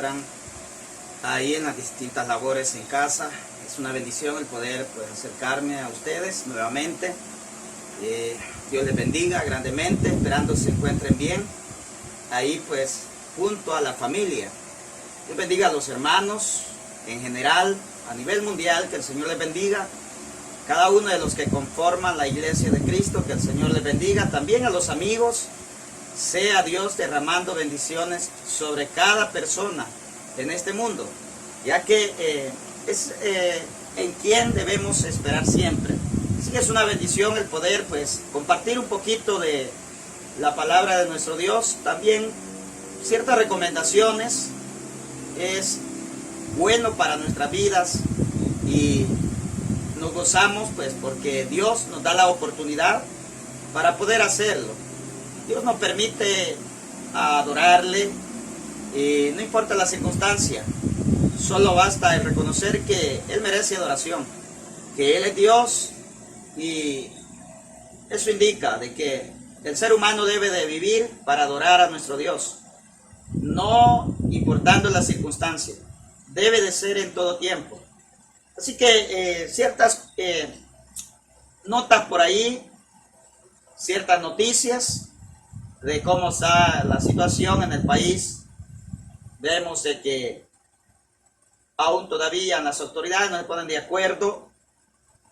encuentran ahí en las distintas labores en casa. Es una bendición el poder acercarme a ustedes nuevamente. Dios les bendiga grandemente, esperando se encuentren bien ahí junto a la familia. Dios bendiga a los hermanos en general, a nivel mundial, que el Señor les bendiga. Cada uno de los que conforman la iglesia de Cristo, que el Señor les bendiga. También a los amigos, sea Dios derramando bendiciones sobre cada persona en este mundo, ya que es en quien debemos esperar siempre. Así que es una bendición el poder compartir un poquito de la palabra de nuestro Dios. También ciertas recomendaciones. Es bueno para nuestras vidas y nos gozamos porque Dios nos da la oportunidad para poder hacerlo. Dios nos permite adorarle y no importa la circunstancia, solo basta el reconocer que Él merece adoración, que Él es Dios, y eso indica de que el ser humano debe de vivir para adorar a nuestro Dios, no importando la circunstancia, debe de ser en todo tiempo. Así que ciertas notas por ahí, ciertas noticias de cómo está la situación en el país. Vemos de que aún todavía las autoridades no se ponen de acuerdo.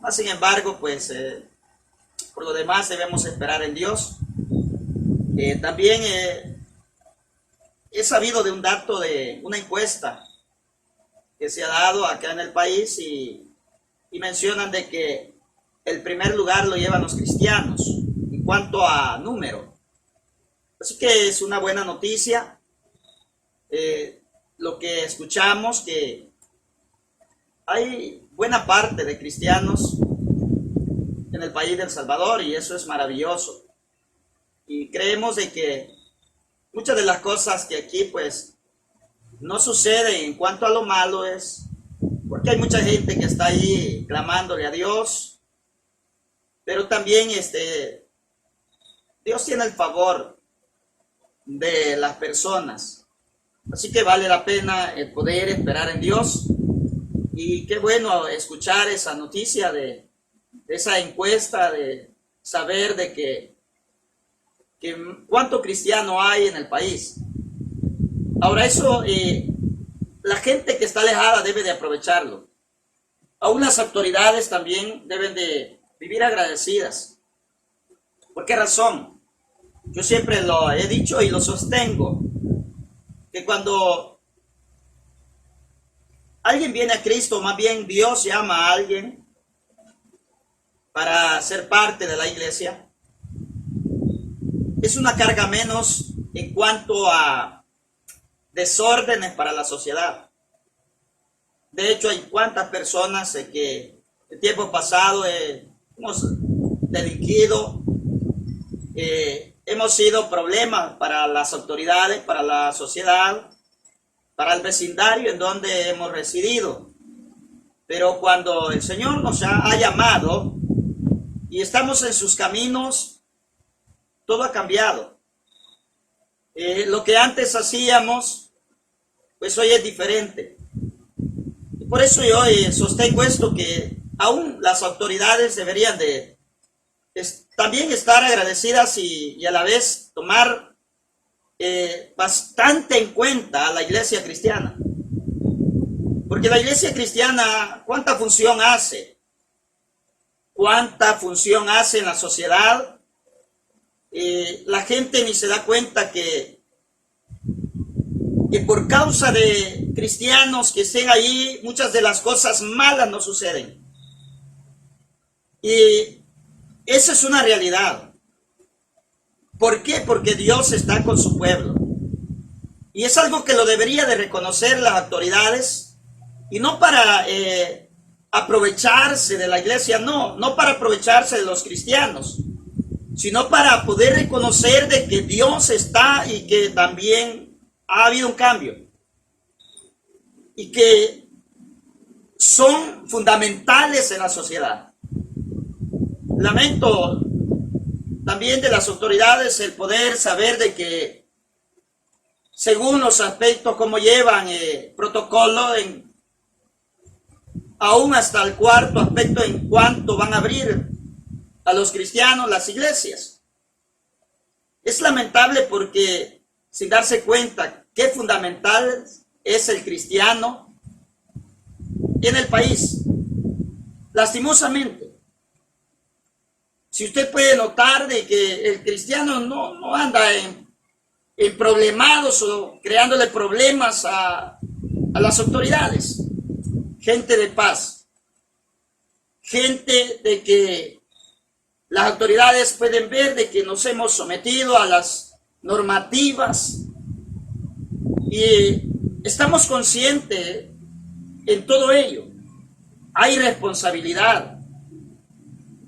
Mas, sin embargo, por lo demás debemos esperar en Dios. También he sabido de un dato de una encuesta que se ha dado acá en el país y mencionan de que el primer lugar lo llevan los cristianos en cuanto a número. Así que es una buena noticia lo que escuchamos, que hay buena parte de cristianos en el país de El Salvador, y eso es maravilloso. Y creemos de que muchas de las cosas que aquí no suceden en cuanto a lo malo es porque hay mucha gente que está ahí clamándole a Dios, pero también Dios tiene el favor de las personas. Así que vale la pena el poder esperar en Dios. Y qué bueno escuchar esa noticia de esa encuesta, de saber de que cuánto cristiano hay en el país. Ahora eso, la gente que está alejada debe de aprovecharlo. Aún las autoridades también deben de vivir agradecidas. ¿Por qué razón? Yo siempre lo he dicho y lo sostengo, que cuando alguien viene a Cristo, más bien Dios llama a alguien para ser parte de la iglesia, es una carga menos en cuanto a desórdenes para la sociedad. De hecho, hay cuantas personas que en tiempo pasado hemos delinquido, hemos sido problemas para las autoridades, para la sociedad, para el vecindario en donde hemos residido. Pero cuando el Señor nos ha llamado y estamos en sus caminos, todo ha cambiado. Lo que antes hacíamos, hoy es diferente. Y por eso yo sostengo esto, que aún las autoridades deberían de también estar agradecidas y a la vez tomar bastante en cuenta a la iglesia cristiana. Porque la iglesia cristiana, ¿cuánta función hace? ¿Cuánta función hace en la sociedad? La gente ni se da cuenta que por causa de cristianos que estén ahí, muchas de las cosas malas no suceden. Y esa es una realidad. ¿Por qué? Porque Dios está con su pueblo. Y es algo que lo debería de reconocer las autoridades, y no para aprovecharse de la iglesia, no para aprovecharse de los cristianos, sino para poder reconocer de que Dios está y que también ha habido un cambio y que son fundamentales en la sociedad. Lamento también de las autoridades el poder saber de que según los aspectos como llevan protocolo, aún hasta el cuarto aspecto en cuanto van a abrir a los cristianos las iglesias. Es lamentable porque sin darse cuenta qué fundamental es el cristiano en el país. Lastimosamente, si usted puede notar de que el cristiano no anda en problemados o creándole problemas a las autoridades. Gente de paz, gente de que las autoridades pueden ver de que nos hemos sometido a las normativas y estamos conscientes en todo ello. Hay responsabilidad,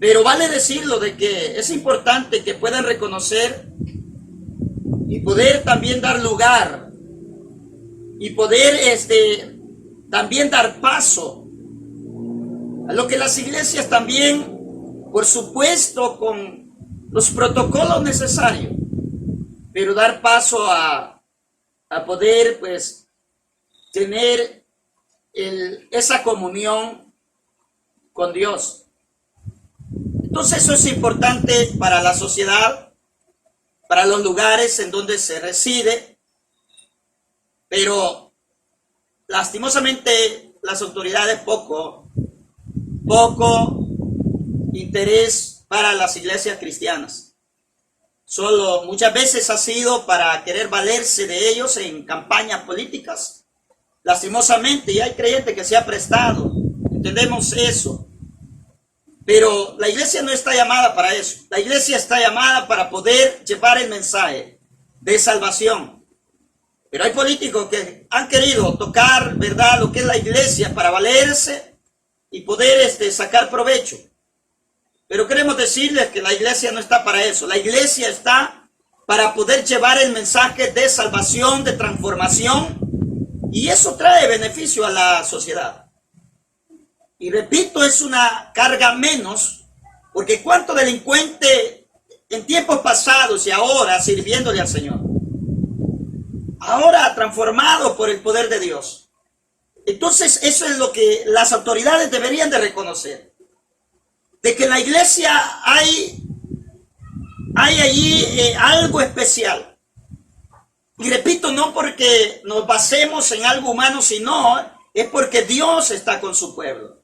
pero vale decirlo de que es importante que puedan reconocer y poder también dar lugar y poder también dar paso a lo que las iglesias también, por supuesto, con los protocolos necesarios, pero dar paso a poder pues tener esa comunión con Dios. Entonces eso es importante para la sociedad, para los lugares en donde se reside, pero lastimosamente las autoridades poco interés para las iglesias cristianas. Solo muchas veces ha sido para querer valerse de ellos en campañas políticas. Lastimosamente, y hay creyentes que se ha prestado, entendemos eso. Pero la iglesia no está llamada para eso. La iglesia está llamada para poder llevar el mensaje de salvación. Pero hay políticos que han querido tocar, ¿verdad?, lo que es la iglesia para valerse y poder sacar provecho. Pero queremos decirles que la iglesia no está para eso. La iglesia está para poder llevar el mensaje de salvación, de transformación, y eso trae beneficio a la sociedad. Y repito, es una carga menos, porque cuánto delincuente en tiempos pasados y ahora sirviéndole al Señor. Ahora transformado por el poder de Dios. Entonces eso es lo que las autoridades deberían de reconocer. De que en la iglesia hay allí algo especial. Y repito, no porque nos basemos en algo humano, sino es porque Dios está con su pueblo.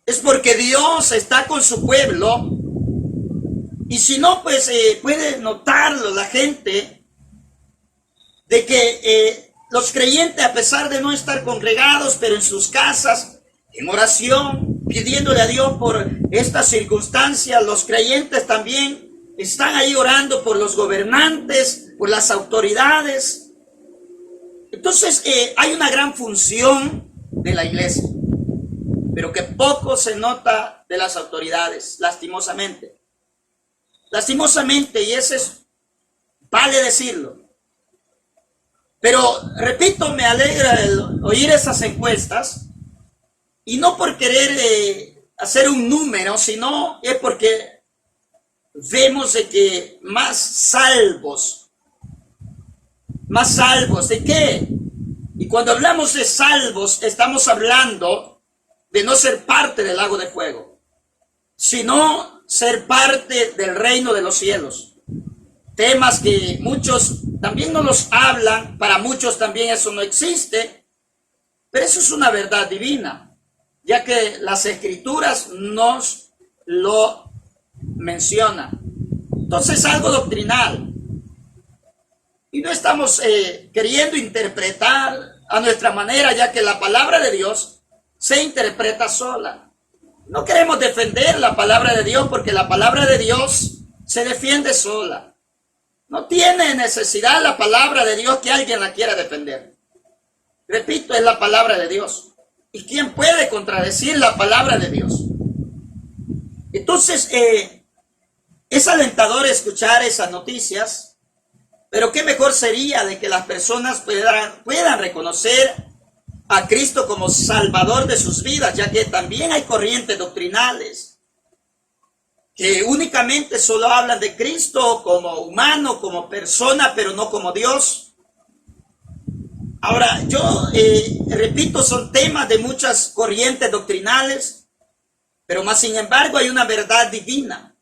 Es porque Dios está con su pueblo. Y si no, pues puede notarlo la gente de que los creyentes, a pesar de no estar congregados, pero en sus casas, en oración, pidiéndole a Dios por estas circunstancias, los creyentes también están ahí orando por los gobernantes, por las autoridades. Entonces hay una gran función de la iglesia, pero que poco se nota de las autoridades, lastimosamente. Lastimosamente, y eso vale decirlo. Pero, repito, me alegra el oír esas encuestas, y no por querer hacer un número, sino es porque vemos de que más salvos, ¿de qué? Y cuando hablamos de salvos, estamos hablando de no ser parte del lago de fuego, sino ser parte del reino de los cielos. Temas que muchos también no los hablan, para muchos también eso no existe, pero eso es una verdad divina, ya que las escrituras nos lo mencionan. Entonces es algo doctrinal. Y no estamos queriendo interpretar a nuestra manera, ya que la palabra de Dios se interpreta sola. No queremos defender la palabra de Dios porque la palabra de Dios se defiende sola. No tiene necesidad la palabra de Dios que alguien la quiera defender. Repito, es la palabra de Dios. ¿Y quién puede contradecir la palabra de Dios? Entonces, es alentador escuchar esas noticias, pero qué mejor sería de que las personas puedan reconocer a Cristo como Salvador de sus vidas, ya que también hay corrientes doctrinales que únicamente solo hablan de Cristo como humano, como persona, pero no como Dios. Ahora, yo repito, son temas de muchas corrientes doctrinales, pero más sin embargo hay una verdad divina.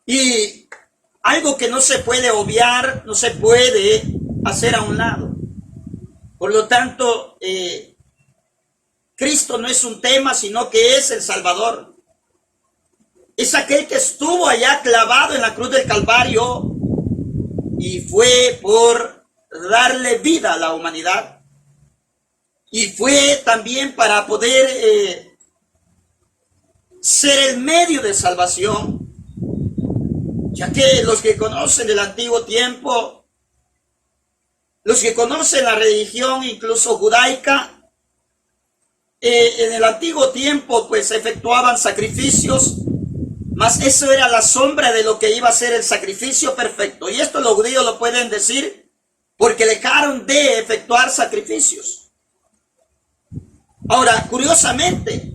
Y algo que no se puede obviar, no se puede hacer a un lado. Por lo tanto, Cristo no es un tema, sino que es el Salvador. Es aquel que estuvo allá clavado en la cruz del Calvario y fue por darle vida a la humanidad. Y fue también para poder ser el medio de salvación, ya que los que conocen el antiguo tiempo, los que conocen la religión incluso judaica, en el antiguo tiempo pues efectuaban sacrificios, mas eso era la sombra de lo que iba a ser el sacrificio perfecto. Y esto los judíos lo pueden decir porque dejaron de efectuar sacrificios. Ahora, curiosamente,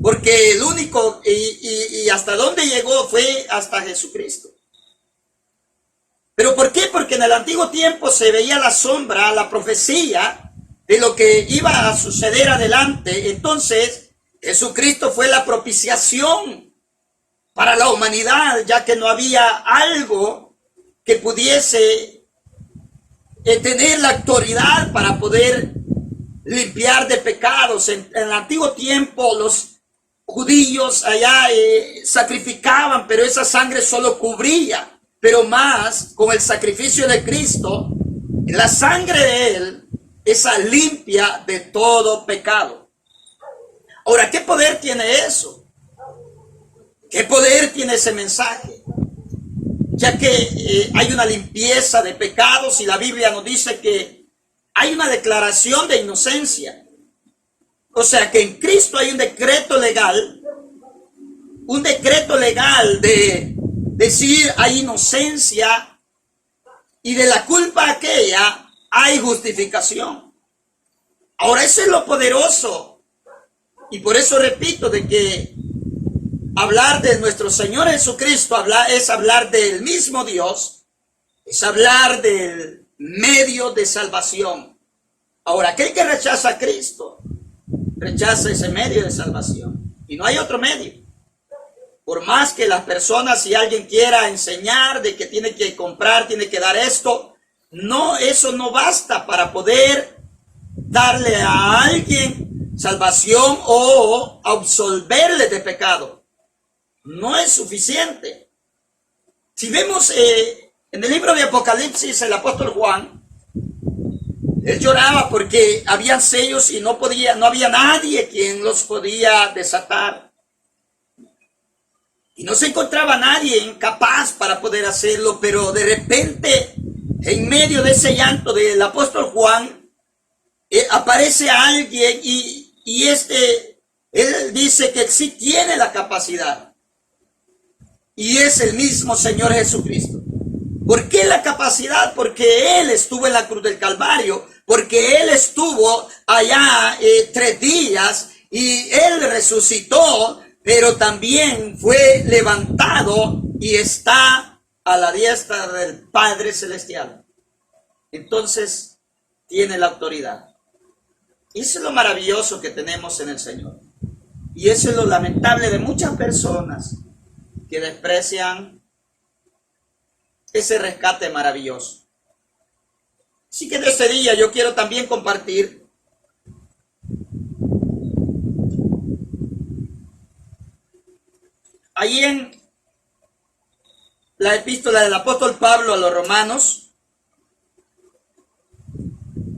porque el único y hasta dónde llegó fue hasta Jesucristo. ¿Pero por qué? Porque en el antiguo tiempo se veía la sombra, la profecía de lo que iba a suceder adelante. Entonces, Jesucristo fue la propiciación para la humanidad, ya que no había algo que pudiese tener la autoridad para poder limpiar de pecados. En el antiguo tiempo los judíos allá sacrificaban, pero esa sangre solo cubría. Pero más, con el sacrificio de Cristo, la sangre de Él, esa limpia de todo pecado. Ahora, ¿qué poder tiene eso? ¿Qué poder tiene ese mensaje? Ya que hay una limpieza de pecados y la Biblia nos dice que hay una declaración de inocencia. O sea que en Cristo hay un decreto legal de decir hay inocencia, y de la culpa aquella hay justificación. Ahora, eso es lo poderoso, y por eso repito de que hablar de nuestro Señor Jesucristo es hablar del mismo Dios, es hablar del medio de salvación. Ahora, aquel que rechaza a Cristo, rechaza ese medio de salvación, y no hay otro medio. Por más que las personas, si alguien quiera enseñar de que tiene que comprar, tiene que dar esto, no, eso no basta para poder darle a alguien salvación o absolverle de pecado. No es suficiente. Si vemos en el libro de Apocalipsis, el apóstol Juan, él lloraba porque había sellos y no había nadie quien los podía desatar. Y no se encontraba nadie incapaz para poder hacerlo, pero de repente, en medio de ese llanto del apóstol Juan, aparece alguien y él dice que sí tiene la capacidad. Y es el mismo Señor Jesucristo. ¿Por qué la capacidad? Porque Él estuvo en la cruz del Calvario, porque Él estuvo allá 3 días y Él resucitó, pero también fue levantado y está a la diestra del Padre Celestial. Entonces, tiene la autoridad. Y eso es lo maravilloso que tenemos en el Señor. Y eso es lo lamentable de muchas personas que desprecian ese rescate maravilloso. Así que en este día yo quiero también compartir ahí en la epístola del apóstol Pablo a los Romanos,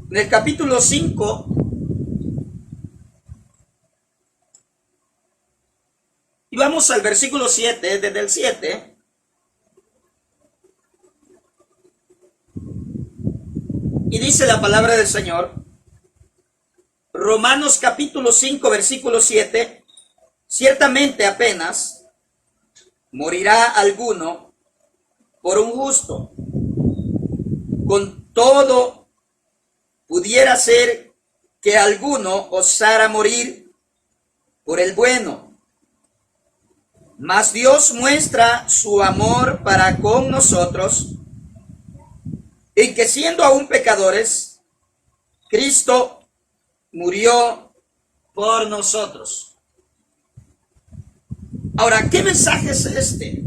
en el capítulo 5, y vamos al versículo 7, desde el 7. Y dice la palabra del Señor, Romanos capítulo 5, versículo 7, ciertamente apenas morirá alguno por un justo. Con todo, pudiera ser que alguno osara morir por el bueno. Mas Dios muestra su amor para con nosotros, en que siendo aún pecadores, Cristo murió por nosotros. Ahora, ¿qué mensaje es este?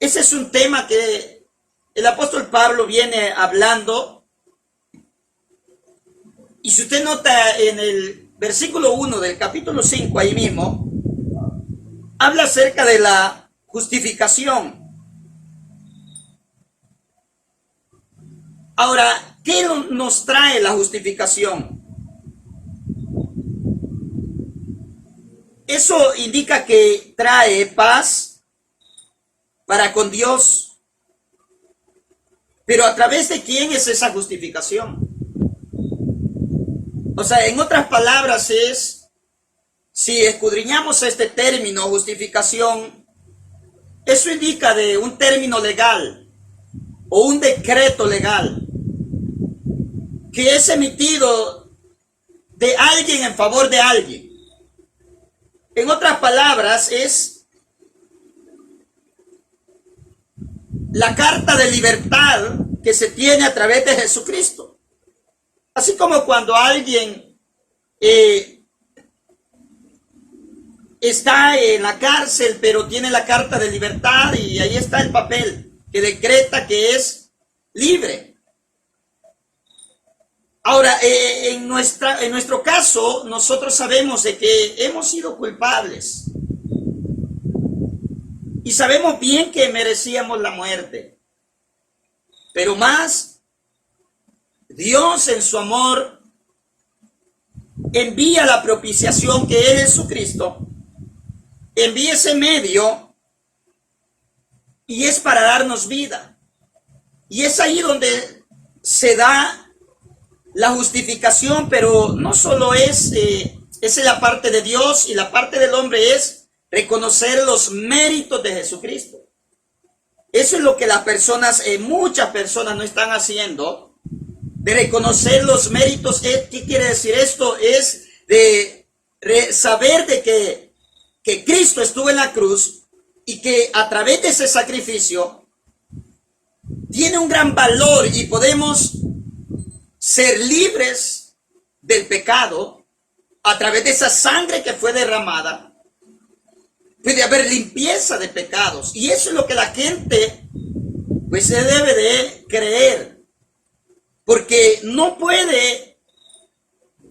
Ese es un tema que el apóstol Pablo viene hablando. Y si usted nota en el versículo 1 del capítulo 5, ahí mismo, habla acerca de la justificación. Ahora, ¿qué nos trae la justificación? Eso indica que trae paz para con Dios. Pero ¿a través de quién es esa justificación? O sea, en otras palabras es, si escudriñamos este término, justificación, eso indica de un término legal o un decreto legal que es emitido de alguien en favor de alguien. En otras palabras, es la carta de libertad que se tiene a través de Jesucristo. Así como cuando alguien está en la cárcel, pero tiene la carta de libertad y ahí está el papel que decreta que es libre. Ahora, en nuestro caso, nosotros sabemos de que hemos sido culpables y sabemos bien que merecíamos la muerte, pero más, Dios en su amor envía la propiciación que es Jesucristo, envía ese medio y es para darnos vida. Y es ahí donde se da la justificación, pero no solo esa es la parte de Dios, y la parte del hombre es reconocer los méritos de Jesucristo. Eso es lo que las personas, muchas personas no están haciendo, de reconocer los méritos. ¿Qué quiere decir esto? Es de saber de que Cristo estuvo en la cruz y que a través de ese sacrificio tiene un gran valor y podemos ser libres del pecado a través de esa sangre que fue derramada. Puede haber limpieza de pecados, y eso es lo que la gente pues se debe de creer, porque no puede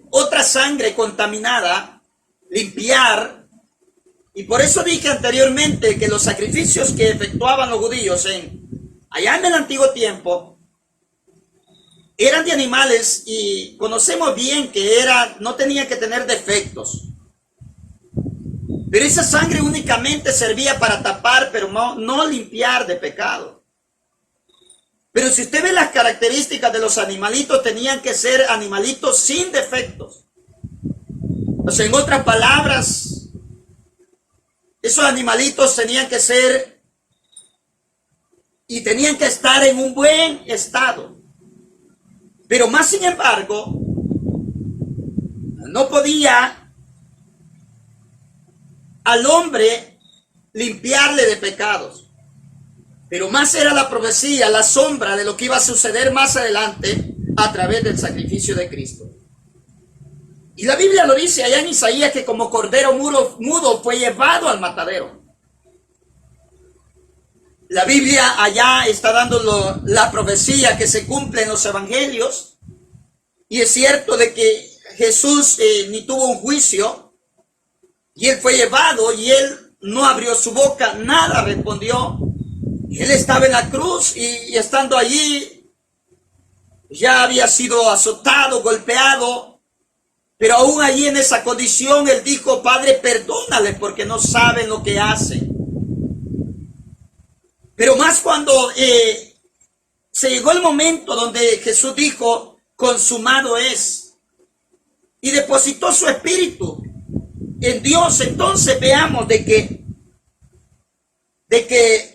otra sangre contaminada limpiar. Y por eso dije anteriormente que los sacrificios que efectuaban los judíos allá en el antiguo tiempo eran de animales, y conocemos bien que no tenía que tener defectos. Pero esa sangre únicamente servía para tapar, pero no limpiar de pecado. Pero si usted ve las características de los animalitos, tenían que ser animalitos sin defectos. O sea, en otras palabras, esos animalitos tenían que ser y tenían que estar en un buen estado. Pero más sin embargo, no podía al hombre limpiarle de pecados. Pero más era la profecía, la sombra de lo que iba a suceder más adelante a través del sacrificio de Cristo. Y la Biblia lo dice allá en Isaías, que como cordero mudo fue llevado al matadero. La Biblia allá está dando la profecía que se cumple en los evangelios. Y es cierto de que Jesús ni tuvo un juicio, y él fue llevado y él no abrió su boca, nada respondió. Él estaba en la cruz y estando allí ya había sido azotado, golpeado, pero aún allí en esa condición él dijo: Padre, perdónales porque no saben lo que hacen. Pero más cuando se llegó el momento donde Jesús dijo: consumado es, y depositó su espíritu en Dios, entonces veamos de que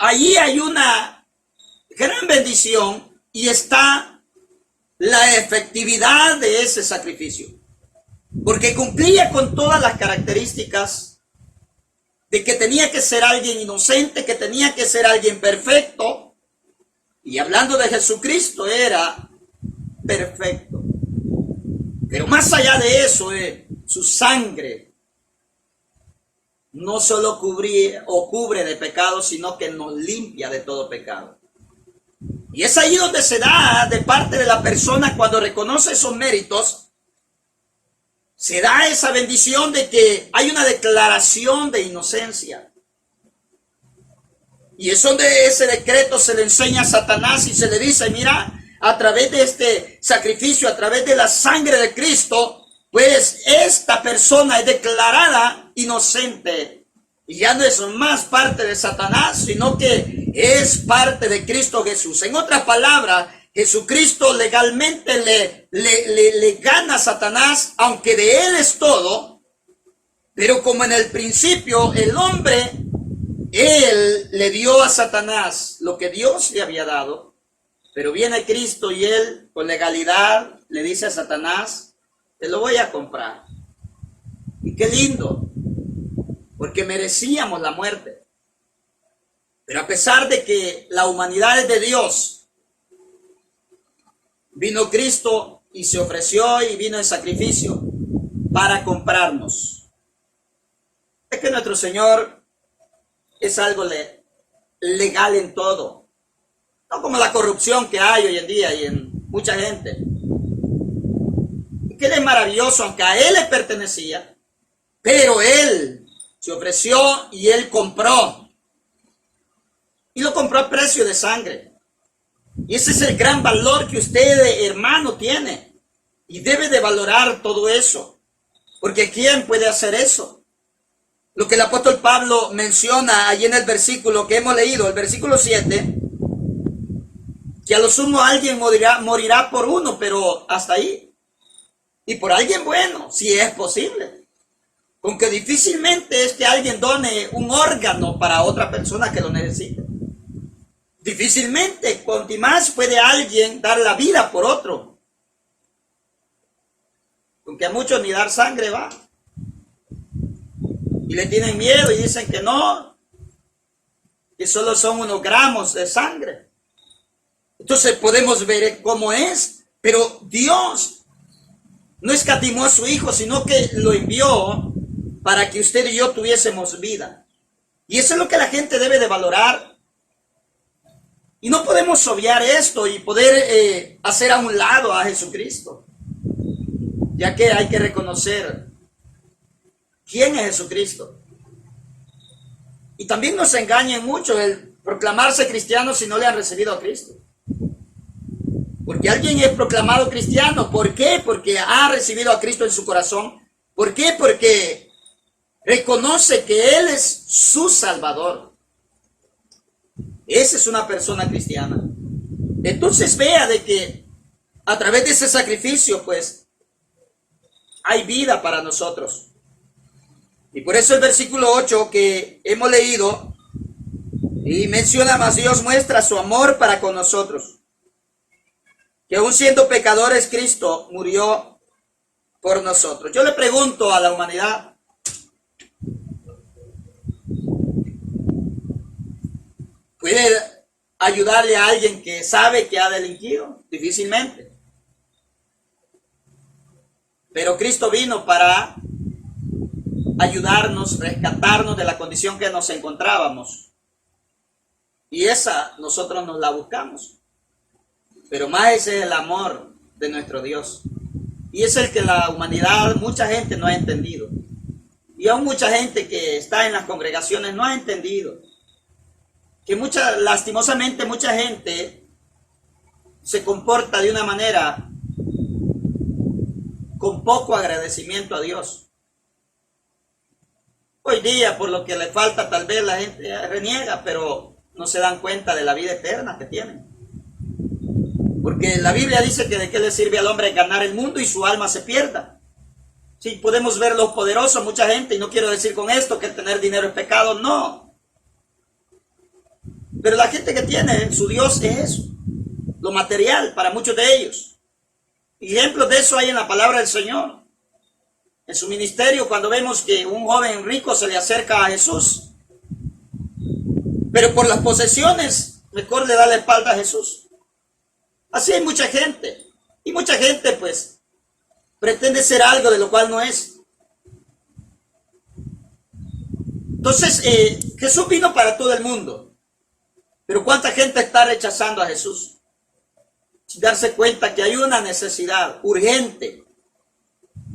allí hay una gran bendición y está la efectividad de ese sacrificio, porque cumplía con todas las características de que tenía que ser alguien inocente, que tenía que ser alguien perfecto, y hablando de Jesucristo era perfecto. Pero más allá de eso, su sangre no solo cubre de pecado, sino que nos limpia de todo pecado. Y es ahí donde se da de parte de la persona cuando reconoce esos méritos, se da esa bendición de que hay una declaración de inocencia. Y es donde ese decreto se le enseña a Satanás y se le dice, mira, a través de este sacrificio, a través de la sangre de Cristo, pues esta persona es declarada inocente. Y ya no es más parte de Satanás, sino que es parte de Cristo Jesús. En otras palabras, Jesucristo legalmente le gana a Satanás, aunque de él es todo. Pero como en el principio el hombre, él le dio a Satanás lo que Dios le había dado. Pero viene Cristo y él con legalidad le dice a Satanás, te lo voy a comprar. Y qué lindo, porque merecíamos la muerte. Pero a pesar de que la humanidad es de Dios, vino Cristo y se ofreció y vino en sacrificio para comprarnos. Es que nuestro Señor es algo legal en todo. No como la corrupción que hay hoy en día y en mucha gente. Que Él es maravilloso, aunque a Él le pertenecía, pero Él se ofreció y Él compró. Y lo compró a precio de sangre. Y ese es el gran valor que usted, hermano, tiene. Y debe de valorar todo eso. Porque ¿quién puede hacer eso? Lo que el apóstol Pablo menciona allí en el versículo que hemos leído, el versículo 7, que a lo sumo alguien morirá por uno, pero hasta ahí. Y por alguien bueno, si es posible. Aunque difícilmente es que alguien done un órgano para otra persona que lo necesite. Difícilmente, cuanto más puede alguien dar la vida por otro. Aunque a muchos ni dar sangre va. Y le tienen miedo y dicen que no, que solo son unos gramos de sangre. Entonces podemos ver cómo es, pero Dios no escatimó a su Hijo, sino que lo envió para que usted y yo tuviésemos vida. Y eso es lo que la gente debe de valorar. Y no podemos obviar esto y poder hacer a un lado a Jesucristo, ya que hay que reconocer quién es Jesucristo. Y también nos engañan mucho el proclamarse cristiano si no le han recibido a Cristo. Porque alguien es proclamado cristiano. ¿Por qué? Porque ha recibido a Cristo en su corazón. ¿Por qué? Porque reconoce que Él es su Salvador. Esa es una persona cristiana. Entonces vea de que a través de ese sacrificio, pues, hay vida para nosotros. Y por eso el versículo 8 que hemos leído y menciona más, Dios muestra su amor para con nosotros, que aún siendo pecadores, Cristo murió por nosotros. Yo le pregunto a la humanidad, ¿puede ayudarle a alguien que sabe que ha delinquido? Difícilmente. Pero Cristo vino para ayudarnos, rescatarnos de la condición que nos encontrábamos. Y esa nosotros nos la buscamos. Pero más ese es el amor de nuestro Dios. Y es el que la humanidad, mucha gente no ha entendido. Y aún mucha gente que está en las congregaciones no ha entendido. Que lastimosamente mucha gente se comporta de una manera con poco agradecimiento a Dios. Hoy día, por lo que le falta, tal vez la gente reniega, pero no se dan cuenta de la vida eterna que tienen. Porque la Biblia dice que de qué le sirve al hombre ganar el mundo y su alma se pierda. Sí, podemos ver los poderosos, mucha gente, y no quiero decir con esto que tener dinero es pecado, no. Pero la gente que tiene, su Dios es eso, lo material para muchos de ellos. Ejemplos de eso hay en la palabra del Señor. En su ministerio, cuando vemos que un joven rico se le acerca a Jesús, pero por las posesiones, mejor le da la espalda a Jesús. Así hay mucha gente. Y mucha gente, pues, Pretende ser algo de lo cual no es. Entonces, Jesús vino para todo el mundo. Pero ¿cuánta gente está rechazando a Jesús? Sin darse cuenta que hay una necesidad urgente.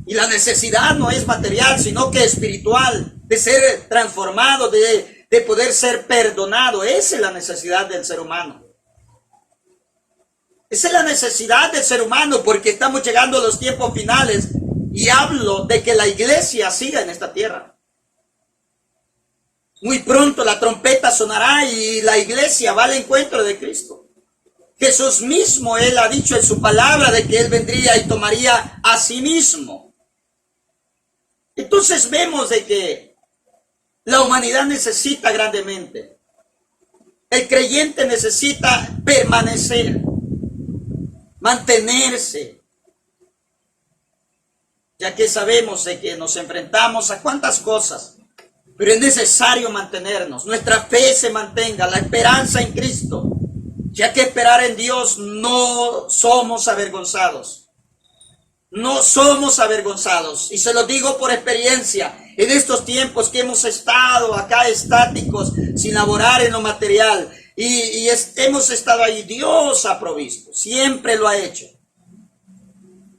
Y la necesidad no es material, sino que espiritual, de ser transformado, de poder ser perdonado. Esa es la necesidad del ser humano. Esa es la necesidad del ser humano, porque estamos llegando a los tiempos finales y hablo de que la iglesia siga en esta tierra. Muy pronto la trompeta sonará y la iglesia va al encuentro de Cristo. Jesús mismo, Él ha dicho en su palabra de que Él vendría y tomaría a sí mismo. Entonces vemos de que la humanidad necesita grandemente. El creyente necesita permanecer, mantenerse, ya que sabemos de que nos enfrentamos a cuántas cosas, pero es necesario mantenernos, nuestra fe se mantenga, la esperanza en Cristo, ya que esperar en Dios no somos avergonzados. No somos avergonzados, y se lo digo por experiencia, en estos tiempos que hemos estado acá estáticos, sin laborar en lo material, y hemos estado ahí, Dios ha provisto, siempre lo ha hecho.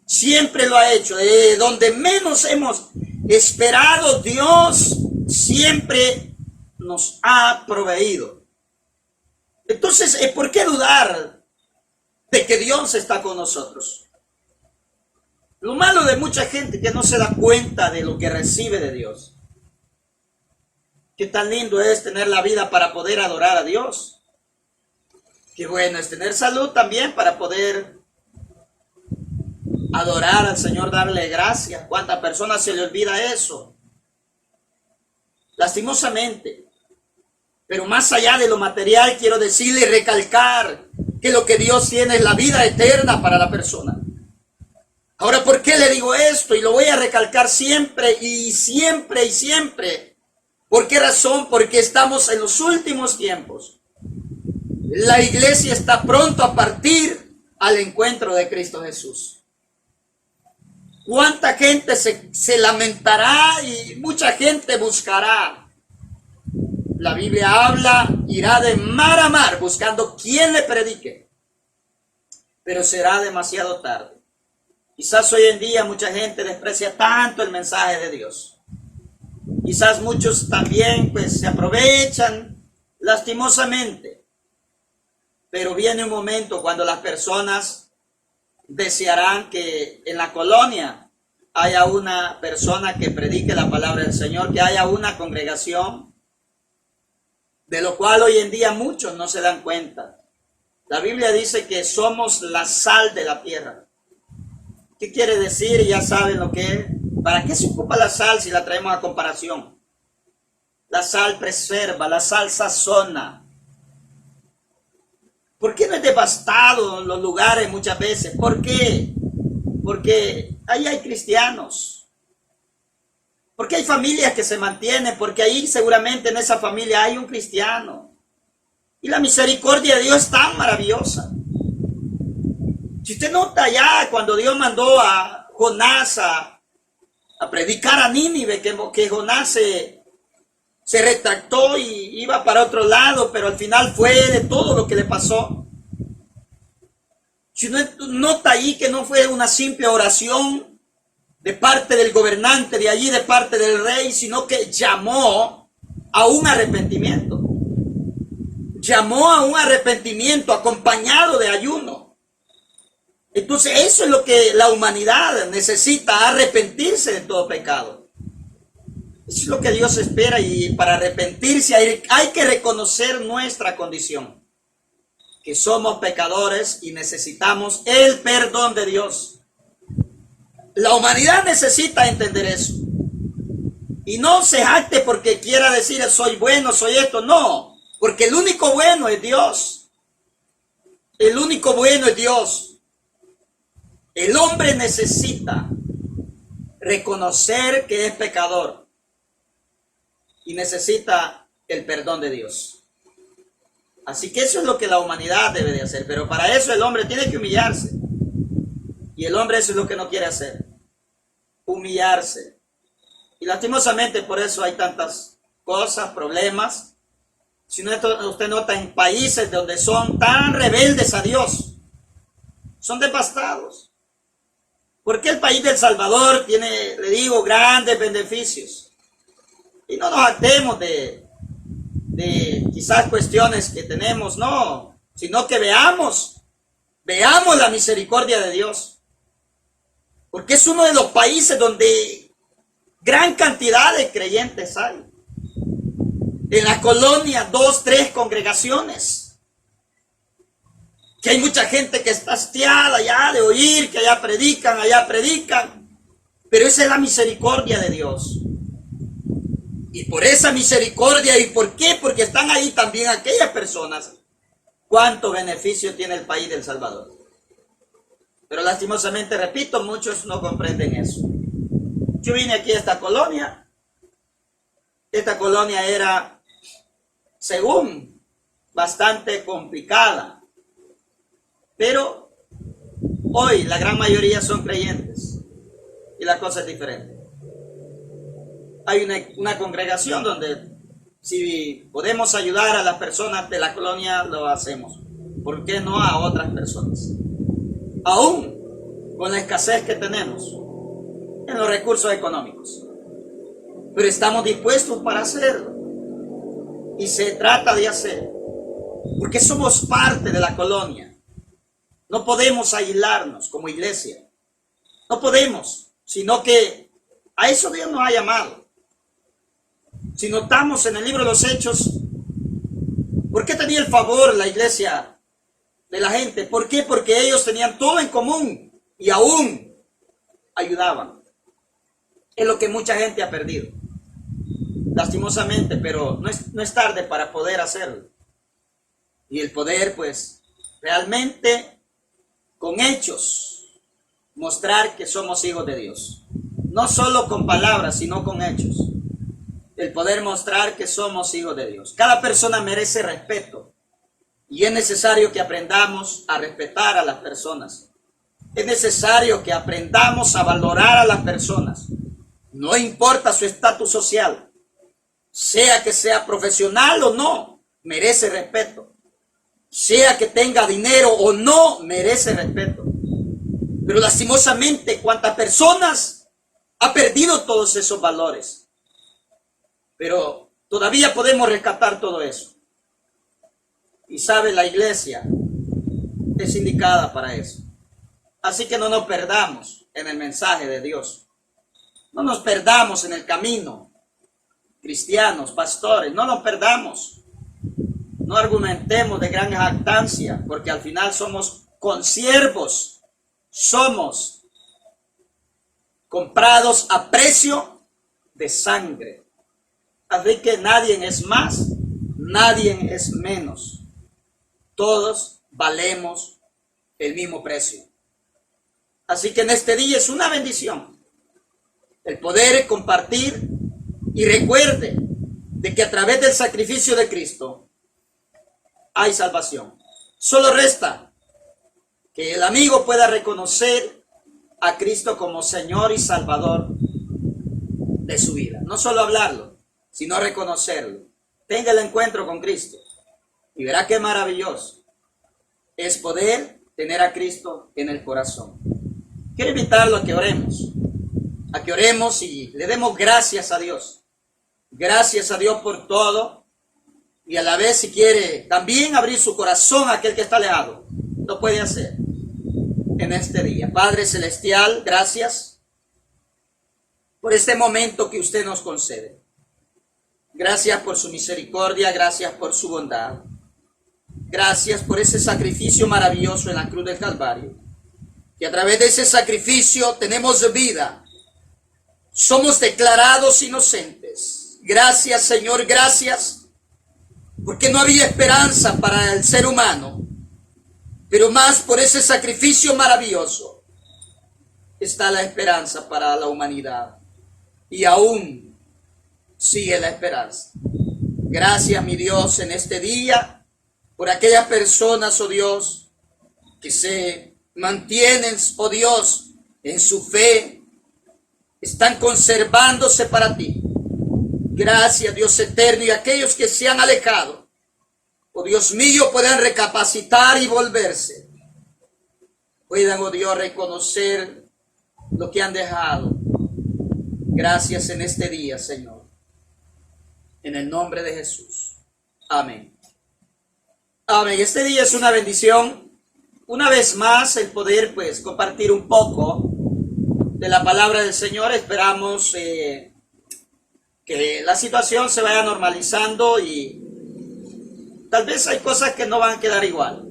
Siempre lo ha hecho, de donde menos hemos esperado, Dios siempre nos ha proveído. Entonces, ¿por qué dudar de que Dios está con nosotros? Lo malo de mucha gente que no se da cuenta de lo que recibe de Dios. Qué tan lindo es tener la vida para poder adorar a Dios. Qué bueno es tener salud también para poder adorar al Señor, darle gracias. ¿Cuántas personas se le olvida eso? Lastimosamente. Pero más allá de lo material, quiero decirle y recalcar que lo que Dios tiene es la vida eterna para la persona. Ahora, ¿por qué le digo esto? Y lo voy a recalcar siempre y siempre y siempre. ¿Por qué razón? Porque estamos en los últimos tiempos. La iglesia está pronto a partir al encuentro de Cristo Jesús. ¿Cuánta gente se lamentará y mucha gente buscará? La Biblia habla, irá de mar a mar buscando quien le predique. Pero será demasiado tarde. Quizás hoy en día mucha gente desprecia tanto el mensaje de Dios. Quizás muchos también pues se aprovechan lastimosamente. Pero viene un momento cuando las personas desearán que en la colonia haya una persona que predique la palabra del Señor, que haya una congregación, de lo cual hoy en día muchos no se dan cuenta. La Biblia dice que somos la sal de la tierra. ¿Qué quiere decir? Ya saben lo que es. ¿Para qué se ocupa la sal si la traemos a comparación? La sal preserva, la sal sazona. ¿Por qué no es devastado en los lugares muchas veces? ¿Por qué? Porque ahí hay cristianos. Porque hay familias que se mantienen, porque ahí seguramente en esa familia hay un cristiano. Y la misericordia de Dios es tan maravillosa. Si usted nota ya cuando Dios mandó a Jonás a predicar a Nínive, que Jonás se retractó y iba para otro lado, pero al final fue de todo lo que le pasó. Si usted nota ahí que no fue una simple oración de parte del gobernante de allí, de parte del rey, sino que llamó a un arrepentimiento. Llamó a un arrepentimiento acompañado de ayuno. Entonces eso es lo que la humanidad necesita, arrepentirse de todo pecado. Eso es lo que Dios espera, y para arrepentirse hay que reconocer nuestra condición. Que somos pecadores y necesitamos el perdón de Dios. La humanidad necesita entender eso. Y no se jacte porque quiera decir soy bueno, soy esto. No, porque el único bueno es Dios. El único bueno es Dios. El hombre necesita reconocer que es pecador y necesita el perdón de Dios. Así que eso es lo que la humanidad debe de hacer, pero para eso el hombre tiene que humillarse. Y el hombre eso es lo que no quiere hacer. humillarse. Y lastimosamente por eso hay tantas cosas, problemas. Si usted nota en países donde son tan rebeldes a Dios, son devastados. Porque el país de El Salvador tiene, le digo, grandes beneficios. Y no nos jactemos de quizás cuestiones que tenemos, no, sino que veamos la misericordia de Dios. Porque es uno de los países donde gran cantidad de creyentes hay. En la colonia, 2, 3 congregaciones. Que hay mucha gente que está hastiada ya de oír, que allá predican. Pero esa es la misericordia de Dios. Y por esa misericordia, ¿y por qué? Porque están ahí también aquellas personas. ¿Cuánto beneficio tiene el país de El Salvador? Pero lastimosamente, repito, muchos no comprenden eso. Yo vine aquí a esta colonia. Esta colonia era, según, bastante complicada. Pero hoy la gran mayoría son creyentes. Y la cosa es diferente. Hay una congregación donde si podemos ayudar a las personas de la colonia, lo hacemos. ¿Por qué no a otras personas? Aún con la escasez que tenemos en los recursos económicos. Pero estamos dispuestos para hacerlo. Y se trata de hacer. Porque somos parte de la colonia. No podemos aislarnos como iglesia. No podemos. Sino que a eso Dios nos ha llamado. Si notamos en el libro de los Hechos, ¿por qué tenía el favor la iglesia de la gente? ¿Por qué? Porque ellos tenían todo en común y aún ayudaban. Es lo que mucha gente ha perdido, lastimosamente, pero no es tarde para poder hacerlo. Y el poder, pues, realmente con hechos, mostrar que somos hijos de Dios. No solo con palabras, sino con hechos. El poder mostrar que somos hijos de Dios. Cada persona merece respeto y es necesario que aprendamos a respetar a las personas. Es necesario que aprendamos a valorar a las personas. No importa su estatus social, sea que sea profesional o no, merece respeto. Sea que tenga dinero o no, merece respeto. Pero lastimosamente, ¿cuántas personas ha perdido todos esos valores? Pero todavía podemos rescatar todo eso. Y sabe, la iglesia es indicada para eso. Así que no nos perdamos en el mensaje de Dios. No nos perdamos en el camino. Cristianos, pastores, no nos perdamos. No argumentemos de gran jactancia, porque al final somos consiervos. Somos comprados a precio de sangre. Así que nadie es más, nadie es menos. Todos valemos el mismo precio. Así que en este día es una bendición el poder compartir y recuerde de que a través del sacrificio de Cristo hay salvación. Solo resta que el amigo pueda reconocer a Cristo como Señor y Salvador de su vida. No solo hablarlo, sino reconocerlo. Tenga el encuentro con Cristo y verá qué maravilloso es poder tener a Cristo en el corazón. Quiero invitarlo a que oremos y le demos gracias a Dios. Gracias a Dios por todo, y a la vez, si quiere también abrir su corazón a aquel que está alejado, lo puede hacer en este día. Padre Celestial, gracias por este momento que usted nos concede. Gracias por su misericordia, gracias por su bondad. Gracias por ese sacrificio maravilloso en la cruz del Calvario. Que a través de ese sacrificio tenemos vida. Somos declarados inocentes. Gracias, Señor, gracias. Porque no había esperanza para el ser humano. Pero más por ese sacrificio maravilloso está la esperanza para la humanidad. Y aún sigue la esperanza. Gracias, mi Dios, en este día, por aquellas personas, oh Dios, que se mantienen, oh Dios, en su fe, están conservándose para ti. Gracias, Dios eterno, y aquellos que se han alejado, oh Dios mío, puedan recapacitar y volverse. Puedan, oh Dios, reconocer lo que han dejado. Gracias en este día, Señor. En el nombre de Jesús. Amén. Amén. Este día es una bendición. Una vez más, el poder, pues, compartir un poco de la palabra del Señor. Esperamos que la situación se vaya normalizando y tal vez hay cosas que no van a quedar igual.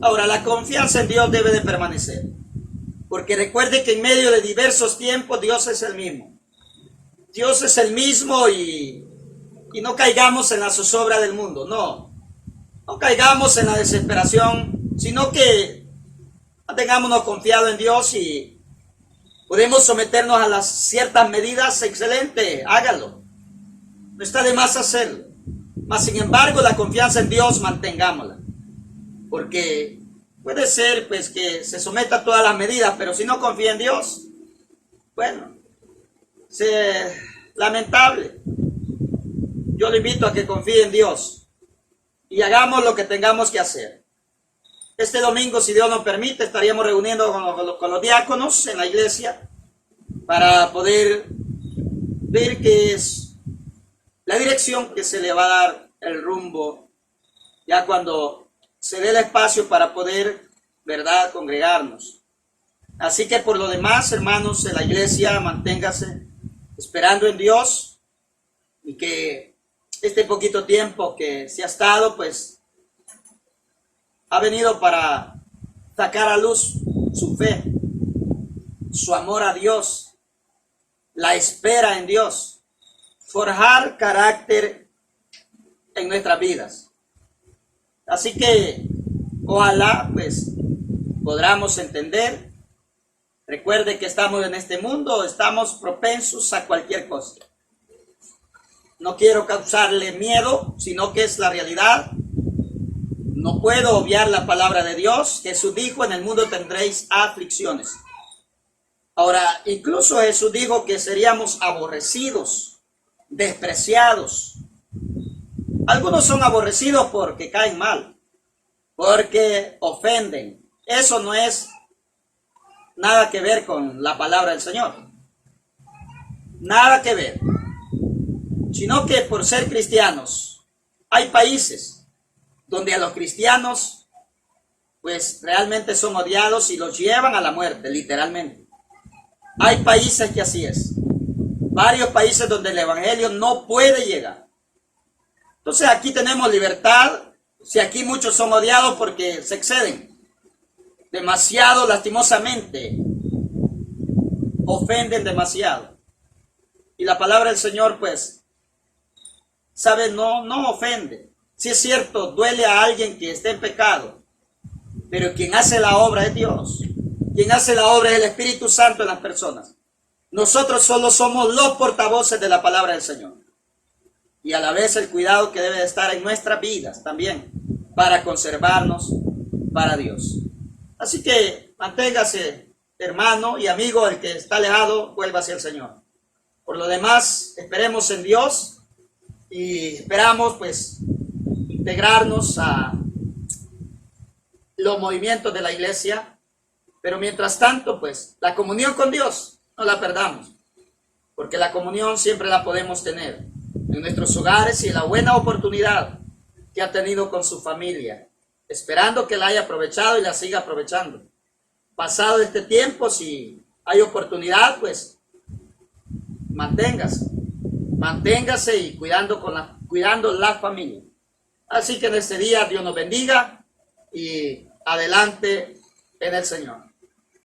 Ahora, la confianza en Dios debe de permanecer. Porque recuerde que en medio de diversos tiempos Dios es el mismo. Dios es el mismo y no caigamos en la zozobra del mundo. No caigamos en la desesperación, sino que mantengámonos confiados en Dios y podemos someternos a las ciertas medidas. Excelente, hágalo. No está de más hacerlo. Mas sin embargo, la confianza en Dios mantengámosla. Porque puede ser pues que se someta a todas las medidas, pero si no confía en Dios, bueno, lamentable. Yo le invito a que confíe en Dios y hagamos lo que tengamos que hacer. Este domingo, si Dios nos permite, estaríamos reuniendo con los diáconos en la iglesia para poder ver qué es la dirección que se le va a dar el rumbo ya cuando se dé el espacio para poder, ¿verdad?, congregarnos. Así que por lo demás, hermanos, en la iglesia, manténgase esperando en Dios y que este poquito tiempo que se ha estado, pues, ha venido para sacar a luz su fe, su amor a Dios, la espera en Dios, forjar carácter en nuestras vidas. Así que ojalá pues podamos entender. Recuerde que estamos en este mundo, estamos propensos a cualquier cosa. No quiero causarle miedo, sino que es la realidad. No puedo obviar la palabra de Dios. Jesús dijo, en el mundo tendréis aflicciones. Ahora, incluso Jesús dijo que seríamos aborrecidos, despreciados. Algunos son aborrecidos porque caen mal, porque ofenden. Eso no es nada que ver con la palabra del Señor. Nada que ver. Sino que por ser cristianos, hay países donde a los cristianos pues realmente son odiados y los llevan a la muerte, literalmente. Hay países que así es. Varios países donde el evangelio no puede llegar. Entonces aquí tenemos libertad. Si aquí muchos son odiados porque se exceden demasiado, lastimosamente ofenden demasiado. Y la palabra del Señor pues, sabe, no ofende. Si es cierto, duele a alguien que esté en pecado, pero quien hace la obra es Dios. Quien hace la obra es el Espíritu Santo en las personas. Nosotros solo somos los portavoces de la palabra del Señor. Y a la vez el cuidado que debe de estar en nuestras vidas también para conservarnos para Dios. Así que manténgase, hermano y amigo, el que está alejado, vuelva hacia el Señor. Por lo demás, esperemos en Dios y esperamos pues integrarnos a los movimientos de la iglesia. Pero mientras tanto, pues la comunión con Dios no la perdamos, porque la comunión siempre la podemos tener en nuestros hogares y en la buena oportunidad que ha tenido con su familia, esperando que la haya aprovechado y la siga aprovechando. Pasado este tiempo, si hay oportunidad, pues manténgase y cuidando la familia. Así que en este día Dios nos bendiga y adelante en el Señor.